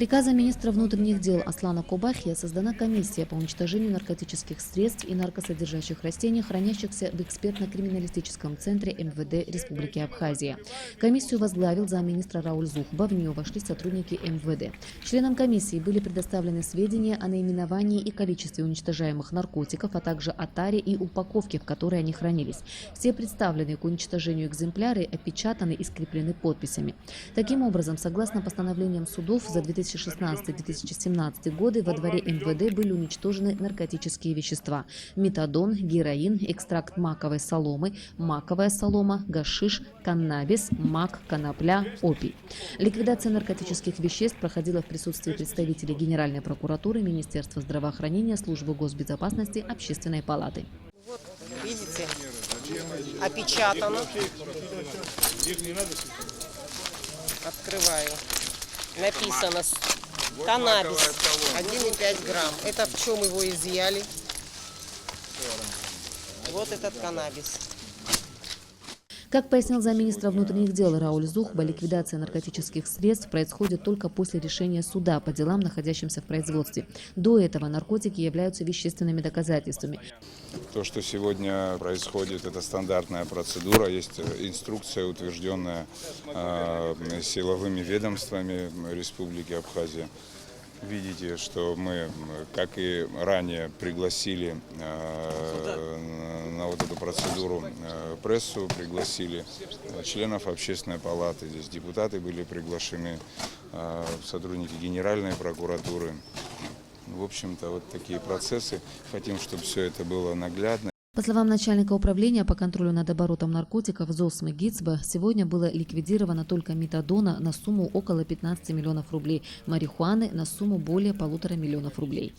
Приказом министра внутренних дел Аслана Кобахия создана комиссия по уничтожению наркотических средств и наркосодержащих растений, хранящихся в экспертно-криминалистическом центре МВД Республики Абхазия. Комиссию возглавил замминистра Рауль Зухба, в нее вошли сотрудники МВД. Членам комиссии были предоставлены сведения о наименовании и количестве уничтожаемых наркотиков, а также о таре и упаковке, в которой они хранились. Все представленные к уничтожению экземпляры опечатаны и скреплены подписями. Таким образом, согласно постановлениям судов, за 2016-2017 годы во дворе МВД были уничтожены наркотические вещества: метадон, героин, экстракт маковой соломы, маковая солома, гашиш, каннабис, мак, конопля, опий. Ликвидация наркотических веществ проходила в присутствии представителей Генеральной прокуратуры, Министерства здравоохранения, Службы госбезопасности, Общественной палаты. Вот, видите, опечатано. Открываю. Написано каннабис 1,5 грамм. Это в чем его изъяли? Вот этот каннабис. Как пояснил замминистра внутренних дел Рауль Зухба, ликвидация наркотических средств происходит только после решения суда по делам, находящимся в производстве. До этого наркотики являются вещественными доказательствами. То, что сегодня происходит, это стандартная процедура, есть инструкция, утвержденная силовыми ведомствами Республики Абхазия. Видите, что мы, как и ранее, пригласили на вот эту процедуру прессу, пригласили членов Общественной палаты. Здесь депутаты были приглашены, сотрудники Генеральной прокуратуры. В общем-то, вот такие процессы. Хотим, чтобы все это было наглядно. По словам начальника управления по контролю над оборотом наркотиков ЗОСМы ГИЦБА, сегодня было ликвидировано только метадона на сумму около 15 миллионов рублей, марихуаны на сумму более 1,5 миллиона рублей.